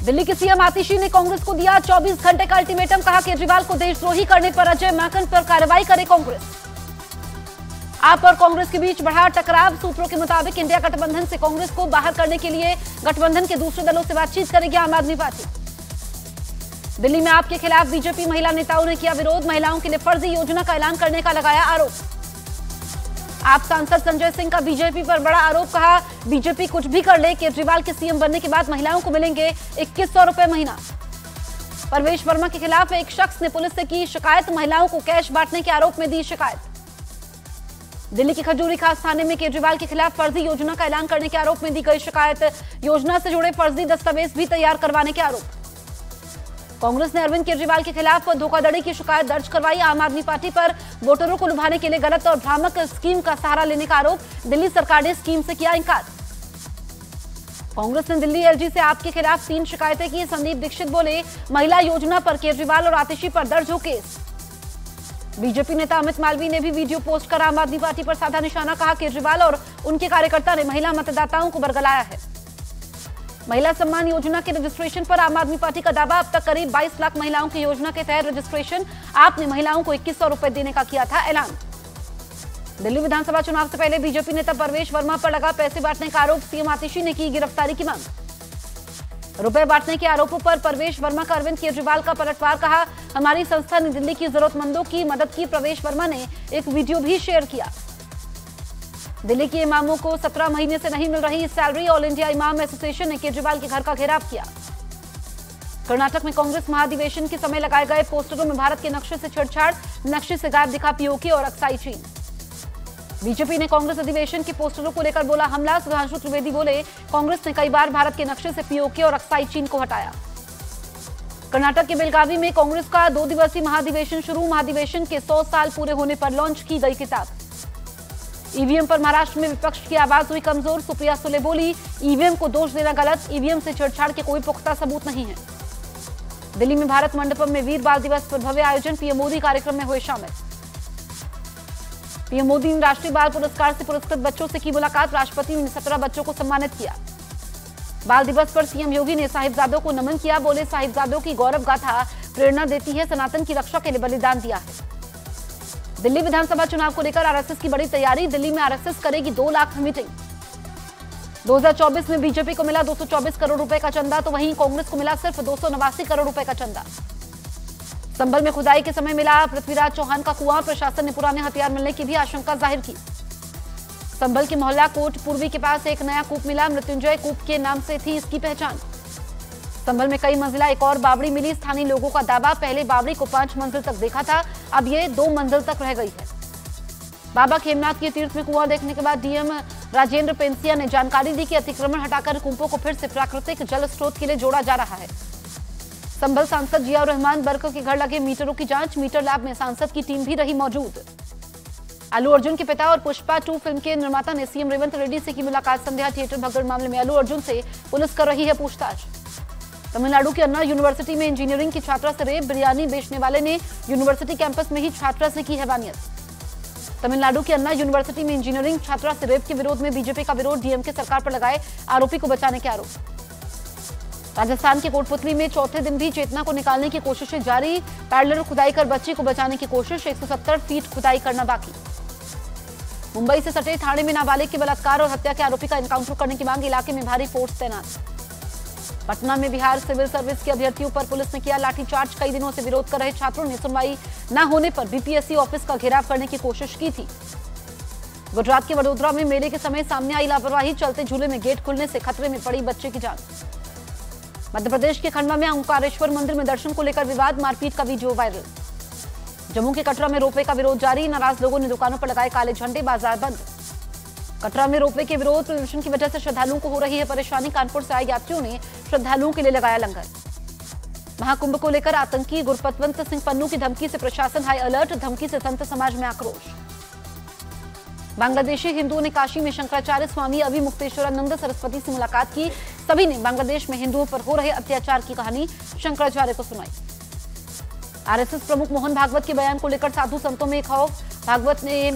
दिल्ली के सीएम आतिशी ने कांग्रेस को दिया 24 घंटे का अल्टीमेटम, कहा केजरीवाल को देशद्रोही करने पर अजय माकन पर कार्रवाई करे कांग्रेस। आप और कांग्रेस के बीच बढ़ा टकराव, सूत्रों के मुताबिक इंडिया गठबंधन से कांग्रेस को बाहर करने के लिए गठबंधन के दूसरे दलों से बातचीत करेगी आम आदमी पार्टी। दिल्ली में आपके खिलाफ बीजेपी महिला नेताओं ने किया विरोध, महिलाओं के लिए फर्जी योजना का ऐलान करने का लगाया आरोप। आप सांसद संजय सिंह का बीजेपी पर बड़ा आरोप, कहा बीजेपी कुछ भी कर ले, केजरीवाल के सीएम बनने के बाद महिलाओं को मिलेंगे 2100 रुपए महीना। परवेश वर्मा के खिलाफ एक शख्स ने पुलिस से की शिकायत, महिलाओं को कैश बांटने के आरोप में दी शिकायत। दिल्ली के खजूरी खास थाने में केजरीवाल के खिलाफ फर्जी योजना का ऐलान करने के आरोप में दी गई शिकायत, योजना से जुड़े फर्जी दस्तावेज भी तैयार करवाने के आरोप। कांग्रेस ने अरविंद केजरीवाल के खिलाफ धोखाधड़ी की शिकायत दर्ज करवाई, आम आदमी पार्टी पर वोटरों को लुभाने के लिए गलत और भ्रामक स्कीम का सहारा लेने का आरोप, दिल्ली सरकार ने स्कीम से किया इंकार। कांग्रेस ने दिल्ली एलजी से आपके खिलाफ 3 शिकायतें की, संदीप दीक्षित बोले महिला योजना पर केजरीवाल और आतिशी पर दर्ज हो केस। बीजेपी नेता अमित मालवीय ने भी वीडियो पोस्ट कर आम आदमी पार्टी पर साधा निशाना, कहा केजरीवाल और उनके कार्यकर्ता ने महिला मतदाताओं को बरगलाया है। महिला सम्मान योजना के रजिस्ट्रेशन पर आम आदमी पार्टी का दावा, अब तक करीब 22 लाख महिलाओं की योजना के तहत रजिस्ट्रेशन, आपने महिलाओं को 2100 रुपए देने का किया था ऐलान। दिल्ली विधानसभा चुनाव से पहले बीजेपी नेता परवेश वर्मा पर लगा पैसे बांटने का आरोप, सीएम आतिशी ने की गिरफ्तारी की मांग। रुपए बांटने के आरोपों पर परवेश वर्मा का अरविंद केजरीवाल का पलटवार, कहा हमारी संस्था ने दिल्ली की जरूरतमंदों की मदद की। परवेश वर्मा ने एक वीडियो भी शेयर किया। दिल्ली के इमामों को 17 महीने से नहीं मिल रही सैलरी, ऑल इंडिया इमाम एसोसिएशन ने केजरीवाल के घर का घेराव किया। कर्नाटक में कांग्रेस महाधिवेशन के समय लगाए गए पोस्टरों में भारत के नक्शे से छेड़छाड़, नक्शे से गायब दिखा पीओके और अक्साई चीन। बीजेपी ने कांग्रेस अधिवेशन के पोस्टरों को लेकर बोला हमला, सुधांशु त्रिवेदी बोले कांग्रेस ने कई बार भारत के नक्शे से पीओके और अक्साई चीन को हटाया। कर्नाटक के बेलगावी में कांग्रेस का 2 दिवसीय महाधिवेशन शुरू, महाधिवेशन के 100 साल पूरे होने पर लॉन्च की गई किताब। ईवीएम पर महाराष्ट्र में विपक्ष की आवाज हुई कमजोर, सुप्रिया सुले बोली ईवीएम को दोष देना गलत, ईवीएम से छेड़छाड़ के कोई पुख्ता सबूत नहीं है। दिल्ली में भारत मंडपम में वीर बाल दिवस पर भव्य आयोजन, पीएम मोदी कार्यक्रम में हुए शामिल। पीएम मोदी ने राष्ट्रीय बाल पुरस्कार से पुरस्कृत बच्चों से की मुलाकात, राष्ट्रपति ने 17 बच्चों को सम्मानित किया। बाल दिवस पर सीएम योगी ने साहिबजादों को नमन किया, बोले साहिबजादों की गौरव गाथा प्रेरणा देती है, सनातन की रक्षा के लिए बलिदान दिया है। दिल्ली विधानसभा चुनाव को लेकर आरएसएस की बड़ी तैयारी, दिल्ली में आरएसएस करेगी 2 लाख मीटिंग। 2024 में बीजेपी को मिला 224 करोड़ रुपए का चंदा, तो वहीं कांग्रेस को मिला सिर्फ 289 करोड़ रुपए का चंदा। संभल में खुदाई के समय मिला पृथ्वीराज चौहान का कुआं, प्रशासन ने पुराने हथियार मिलने की भी आशंका जाहिर की। संभल के मोहल्ला कोट पूर्वी के पास एक नया कूप मिला, मृत्युंजय कूप के नाम से थी इसकी पहचान। संभल में कई मंजिला एक और बावड़ी मिली, स्थानीय लोगों का दावा पहले बावड़ी को 5 मंजिल तक देखा था, अब ये 2 मंजिल तक रह गई है। बाबा खेमनाथ के तीर्थ में कुआं देखने के बाद डीएम राजेंद्र पेंसिया ने जानकारी दी कि अतिक्रमण हटाकर कुंपों को फिर से प्राकृतिक जल स्रोत के लिए जोड़ा जा रहा है। संभल सांसद जियाउर रहमान बर्क के घर लगे मीटरों की जांच, मीटर लैब में सांसद की टीम भी रही मौजूद। अल्लू अर्जुन के पिता और पुष्पा 2 फिल्म के निर्माता ने सीएम रेवंत रेड्डी से की मुलाकात, संध्या थिएटर भगदड़ मामले में अल्लू अर्जुन से पुलिस कर रही है पूछताछ। तमिलनाडु की अन्ना यूनिवर्सिटी में इंजीनियरिंग की छात्रा से रेप, बिरयानी बेचने वाले ने यूनिवर्सिटी कैंपस में ही छात्रा से की हैवानियत। तमिलनाडु की अन्ना यूनिवर्सिटी में इंजीनियरिंग छात्रा से रेप के विरोध में बीजेपी का विरोध, डीएमके सरकार पर लगाए आरोपी को बचाने के आरोप। राजस्थान के कोटपुतली में चौथे दिन भी चेतना को निकालने की कोशिशें जारी, पैरेलल खुदाई कर बच्ची को बचाने की कोशिश, 170 फीट खुदाई करना बाकी। मुंबई से सटे थाने में नाबालिग के बलात्कार और हत्या के आरोपी का एनकाउंटर करने की मांग, इलाके में भारी फोर्स तैनात। पटना में बिहार सिविल सर्विस के अभ्यर्थियों पर पुलिस ने किया लाठीचार्ज, कई दिनों से विरोध कर रहे छात्रों ने सुनवाई न होने पर बीपीएससी ऑफिस का घेराव करने की कोशिश की थी। गुजरात के वडोदरा में मेले के समय सामने आई लापरवाही, चलते झूले में गेट खुलने से खतरे में पड़ी बच्चे की जान। मध्य प्रदेश के खंडवा में ओंकारेश्वर मंदिर में दर्शन को लेकर विवाद, मारपीट का वीडियो वायरल। जम्मू के कटरा में रोपवे का विरोध जारी, नाराज लोगों ने दुकानों पर लगाए काले झंडे, बाजार बंद। कटरा में रोपवे के विरोध प्रदर्शन की वजह से श्रद्धालुओं को हो रही है परेशानी, कानपुर से आए यात्रियों ने श्रद्धालुओं के लिए लगाया लंगर। महाकुंभ को लेकर आतंकी गुरपतवंत सिंह पन्नू की धमकी से प्रशासन हाई अलर्ट, धमकी से संत समाज में आक्रोश। बांग्लादेशी हिंदुओं ने काशी में शंकराचार्य स्वामी अभिमुक्तेश्वरानंद सरस्वती से मुलाकात की, सभी ने बांग्लादेश में हिंदुओं पर हो रहे अत्याचार की कहानी शंकराचार्य को सुनाई। आरएसएस प्रमुख मोहन भागवत के बयान को लेकर साधु संतों में खौफ, भागवत ने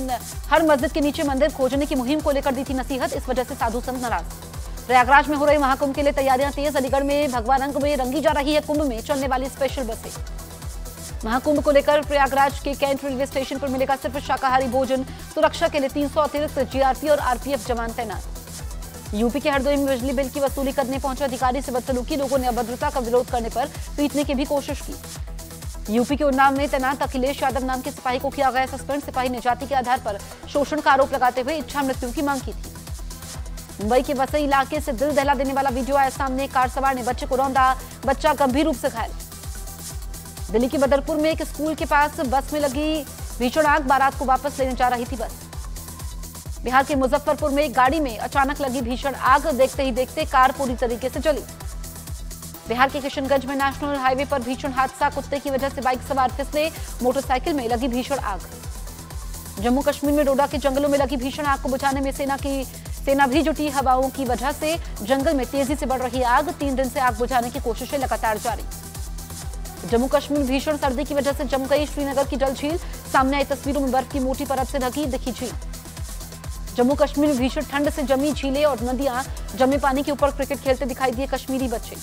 हर मस्जिद के नीचे मंदिर खोजने की मुहिम को लेकर दी थी नसीहत, इस वजह से साधु संत नाराज। प्रयागराज में हो रही महाकुंभ के लिए तैयारियां तेज। अलीगढ़ में भगवा रंग में रंगी जा रही है कुंभ में चलने वाली स्पेशल बसें। महाकुंभ को लेकर प्रयागराज के कैंट रेलवे स्टेशन पर मिलेगा सिर्फ शाकाहारी भोजन। सुरक्षा के लिए 300 अतिरिक्त जीआरपी और आरपीएफ जवान तैनात। यूपी के हरदोई में बिजली बिल की वसूली करने पहुंचे अधिकारी से बदसलूकी। लोगों ने अभद्रता का विरोध करने पर पीटने की भी कोशिश की। यूपी के उन्नाव में तैनात अखिलेश यादव नाम के सिपाही को किया गया सस्पेंड। सिपाही ने जाति के आधार पर शोषण का आरोप लगाते हुए इच्छा मृत्यु की मांग की थी। मुंबई के वसई इलाके से दिल दहला देने वाला वीडियो आया सामने। कार सवार ने बच्चे को रौंदा, बच्चा गंभीर रूप से घायल। दिल्ली के बदरपुर में एक स्कूल के पास बस में लगी भीषण आग। बारात को वापस लेने जा रही थी बस। बिहार के मुजफ्फरपुर में एक गाड़ी में अचानक लगी भीषण आग। देखते ही देखते कार पूरी तरीके से जली। बिहार के किशनगंज में नेशनल हाईवे पर भीषण हादसा। कुत्ते की वजह से बाइक सवार फिसले, मोटरसाइकिल में लगी भीषण आग। जम्मू कश्मीर में डोडा के जंगलों में लगी भीषण आग को बुझाने में सेना भी जुटी। हवाओं की वजह से जंगल में तेजी से बढ़ रही आग। 3 दिन से आग बुझाने की कोशिशें लगातार जारी। जम्मू कश्मीर भीषण सर्दी की वजह से जम गई श्रीनगर की डल झील। सामने आई तस्वीरों में बर्फ की मोटी परत से ढकी दिखी झील। जम्मू कश्मीर में भीषण ठंड से जमी झीलें और नदियां जमे पानी के ऊपर क्रिकेट खेलते दिखाई दिए कश्मीरी बच्चे।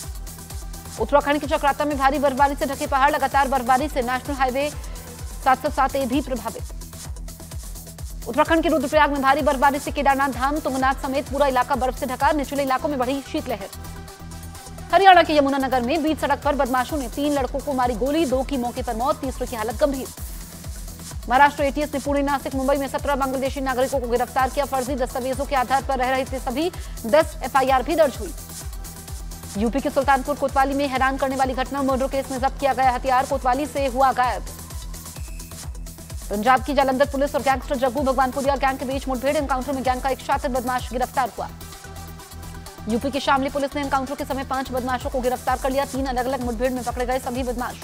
उत्तराखंड के चक्राता में भारी बर्फबारी से ढके पहाड़। लगातार बर्फबारी से नेशनल हाईवे 707A भी प्रभावित। उत्तराखंड के रुद्रप्रयाग में भारी बर्फबारी से केदारनाथ धाम, तुंगनाथ समेत पूरा इलाका बर्फ से ढका। निचले इलाकों में बढ़ी शीतलहर। हरियाणा के यमुनानगर में बीच सड़क पर बदमाशों ने 3 लड़कों को मारी गोली। 2 की मौके पर मौत, तीसरे की हालत गंभीर। महाराष्ट्र एटीएस ने पुणे, नासिक, मुंबई में 17 बांग्लादेशी नागरिकों को गिरफ्तार किया। फर्जी दस्तावेजों के आधार पर रह रहे थे सभी। 10 एफआईआर भी दर्ज हुई। यूपी के सुल्तानपुर कोतवाली में हैरान करने वाली घटना। मर्डर केस में जब्त किया गया हथियार कोतवाली से हुआ गायब। पंजाब की जालंधर पुलिस और गैंगस्टर जग्गू भगवानपुरिया गैंग के बीच मुठभेड़। एनकाउंटर में गैंग का एक शातिर बदमाश गिरफ्तार हुआ। यूपी की शामली पुलिस ने एनकाउंटर के समय 5 बदमाशों को गिरफ्तार कर लिया। 3 अलग अलग मुठभेड़ में पकड़े गए सभी बदमाश।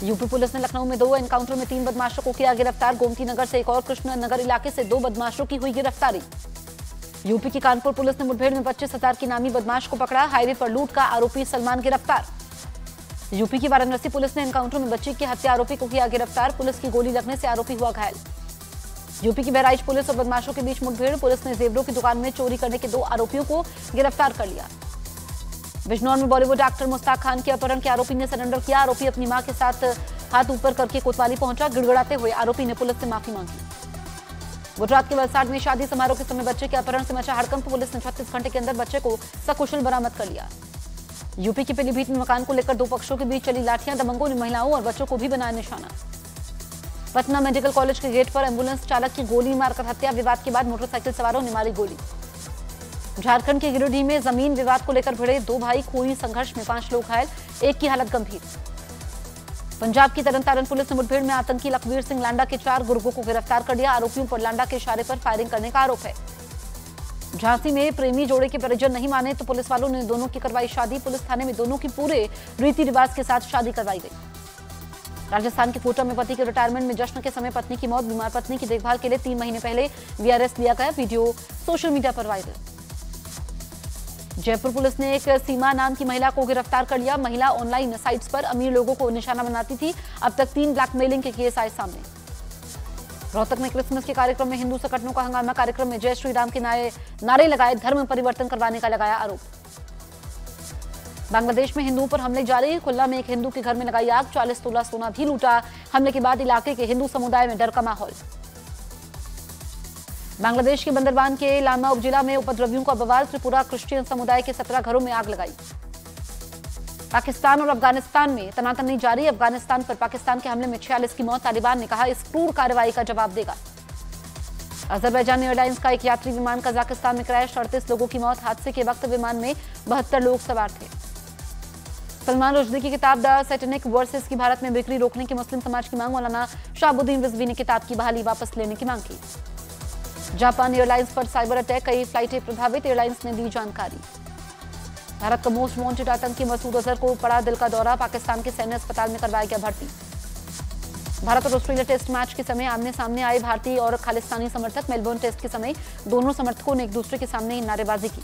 यूपी पुलिस ने लखनऊ में 2 एनकाउंटर में 3 बदमाशों को किया गिरफ्तार। गोमती नगर से एक और कृष्ण नगर इलाके से 2 बदमाशों की हुई गिरफ्तारी। यूपी की कानपुर पुलिस ने मुठभेड़ में 25,000 की नामी बदमाश को पकड़ा। हाईवे पर लूट का आरोपी सलमान गिरफ्तार। यूपी की वाराणसी पुलिस ने एनकाउंटर में बच्ची की हत्या आरोपी को किया गिरफ्तार। पुलिस की गोली लगने से आरोपी हुआ घायल। यूपी की बहराइच पुलिस और बदमाशों के बीच मुठभेड़। पुलिस ने जेवरों की दुकान में चोरी करने के 2 आरोपियों को गिरफ्तार कर लिया। बिजनौर में बॉलीवुड एक्टर मुश्ताक खान के अपहरण के आरोपी ने सरेंडर किया। आरोपी अपनी मां के साथ हाथ ऊपर करके कोतवाली पहुंचा। गिड़गिड़ाते हुए आरोपी ने पुलिस से माफी मांगी। गुजरात के वलसाड में शादी समारोह के समय बच्चे के अपहरण से मचा हड़कंप। पुलिस ने 36 घंटे के अंदर बच्चे को सकुशल बरामद कर लिया। यूपी के पीलीभीत में मकान को लेकर 2 पक्षों के बीच चली लाठियां। दबंगों ने महिलाओं और बच्चों को भी बनाया निशाना। पटना मेडिकल कॉलेज के गेट पर एम्बुलेंस चालक की गोली मारकर हत्या। विवाद के बाद मोटरसाइकिल सवारों ने मारी गोली। झारखंड के गिरिडीह में जमीन विवाद को लेकर भिड़े 2 भाई। खूनी संघर्ष में 5 लोग घायल, 1 की हालत गंभीर। पंजाब की तरनतारन पुलिस ने मुठभेड़ में आतंकी लखवीर सिंह लांडा के 4 गुर्गों को गिरफ्तार कर लिया। आरोपियों पर लांडा के इशारे पर फायरिंग करने का आरोप है। झांसी में प्रेमी जोड़े के परिजन नहीं माने तो पुलिस वालों ने दोनों की करवाई शादी। पुलिस थाने में दोनों की पूरे रीति रिवाज के साथ शादी करवाई गई। राजस्थान के कोटा में पति के रिटायरमेंट में जश्न के समय पत्नी की मौत। बीमार पत्नी की देखभाल के लिए 3 महीने पहले वीआरएस लिया गया। वीडियो सोशल मीडिया पर वायरल। जयपुर पुलिस ने एक सीमा नाम की महिला को गिरफ्तार कर लिया। महिला ऑनलाइन साइट्स पर अमीर लोगों को निशाना बनाती थी। अब तक 3 ब्लैकमेलिंग के केस आए सामने। रोहतक में क्रिसमस के कार्यक्रम में हिंदू संगठनों का हंगामा। कार्यक्रम में जय श्री राम के नारे लगाए। धर्म परिवर्तन करवाने का लगाया आरोप। बांग्लादेश में हिंदुओं पर हमले जारी। खुल्ला में एक हिंदू के घर में लगाई आग। 40 तोला सोना भी लूटा। हमले के बाद इलाके के हिंदू समुदाय में डर का माहौल। बांग्लादेश के बंदरबान के लामा उपजिला में उपद्रवियों का बवाल। त्रिपुरा क्रिश्चियन समुदाय के 17 घरों में आग लगाई। पाकिस्तान और अफगानिस्तान में तनातनी जारी। अफगानिस्तान पर पाकिस्तान के हमले में 46 की मौत। तालिबान ने कहा इस क्रूर कार्रवाई का जवाब देगा। अजरबैजान एयरलाइंस का एक यात्री विमान कजाकिस्तान में क्रैश। 38 लोगों की मौत। हादसे के वक्त विमान में 72 लोग सवार थे। सलमान रुश्दी की किताब द सैटेनिक वर्सेस की भारत में बिक्री रोकने की मुस्लिम समाज की मांग। मौलाना शाहबुद्दीन रिजवी ने किताब की बहाली वापस लेने की मांग की। जापान एयरलाइंस पर साइबर अटैक। कई फ्लाइटें प्रभावित। एयरलाइंस ने दी जानकारी। भारत का मोस्ट वांटेड आतंकी मसूद अजहर को पड़ा दिल का दौरा। पाकिस्तान के सैन्य अस्पताल में करवाया गया भर्ती। भारत और ऑस्ट्रेलिया टेस्ट मैच के समय आमने सामने आए भारतीय और खालिस्तानी समर्थक। मेलबोर्न टेस्ट के समय दोनों समर्थकों ने एक दूसरे के सामने नारेबाजी की।